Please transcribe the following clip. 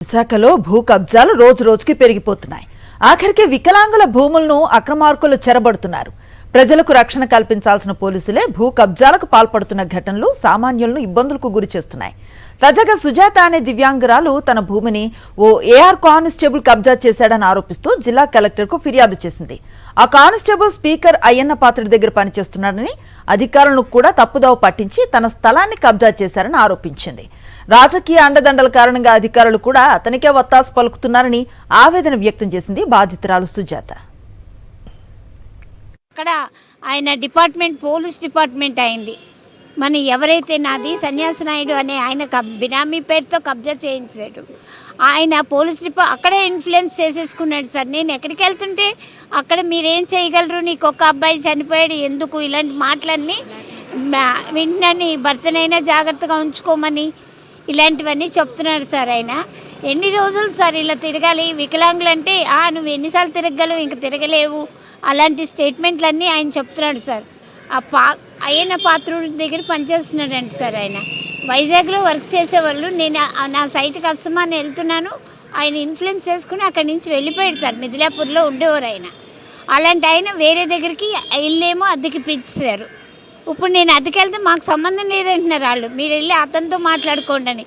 విశాఖలో భూ కబ్జాలు రోజు రోజుకి పెరిగిపోతున్నాయి. ఆఖరికి వికలాంగుల భూములను అక్రమార్కులు చెరబడుతున్నారు. ప్రజలకు రక్షణ కల్పించాల్సిన పోలీసులే భూ కబ్జాలకు పాల్పడుతున్న ఘటనలు సామాన్యులను ఇబ్బందులకు గురి చేస్తున్నాయి. తాజాగా సుజాత అనే దివ్యాంగురాలు తన భూమిని ఓ ఏఆర్ కానిస్టేబుల్ కబ్జా చేశాడని ఆరోపిస్తూ జిల్లా కలెక్టర్కు ఫిర్యాదు చేసింది. ఆ కానిస్టేబుల్ స్పీకర్ అయ్యన్న పాత్రుడి దగ్గర పనిచేస్తున్నాడని, అధికారులను కూడా తప్పుదోవ పట్టించి తన స్థలాన్ని కబ్జా చేశారని ఆరోపించింది. రాజకీయ అండదండల కారణంగా అధికారులు కూడా అతనికే వత్తాసు పలుకుతున్నారని ఆవేదన వ్యక్తం చేసింది బాధితురాలు సుజాత. అక్కడ ఆయన డిపార్ట్మెంట్ పోలీస్ డిపార్ట్మెంట్ అయింది. మన ఎవరైతే నాది సన్యాసి నాయుడు అనే ఆయన బినామీ పేరుతో కబ్జా చేయించాడు. ఆయన పోలీస్ అక్కడే ఇన్ఫ్లుయెన్స్ చేసేసుకున్నాడు. సార్ నేను ఎక్కడికి వెళ్తుంటే అక్కడ మీరేం చేయగలరు, నీకు ఒక అబ్బాయి చనిపోయాడు ఎందుకు, ఇలాంటి మాటలన్నీ వింటున్నాను. భర్తనైనా జాగ్రత్తగా ఉంచుకోమని ఇలాంటివన్నీ చెప్తున్నాడు సార్. ఆయన ఎన్ని రోజులు సార్ ఇలా తిరగాలి, వికలాంగులంటే నువ్వు ఎన్నిసార్లు తిరగలవు, ఇంక తిరగలేవు, అలాంటి స్టేట్మెంట్లన్నీ ఆయన చెప్తున్నాడు సార్. అయ్యన్న పాత్రుడి దగ్గర పనిచేస్తున్నాడండి సార్. ఆయన వైజాగ్లో వర్క్ చేసేవాళ్ళు. నేను నా సైట్కి అస్తమాన్ని వెళ్తున్నాను, ఆయన ఇన్ఫ్లుయెన్స్ చేసుకుని అక్కడి నుంచి వెళ్ళిపోయాడు సార్. మిథిలాపూర్లో ఉండేవారు ఆయన. అలాంటి ఆయన వేరే దగ్గరికి ఇల్లేమో అద్దెకి పిలిచారు. ఇప్పుడు నేను అద్దెకెళ్తే మాకు సంబంధం లేదంటున్నారు వాళ్ళు. మీరు వెళ్ళి అతనితో మాట్లాడుకోండి అని.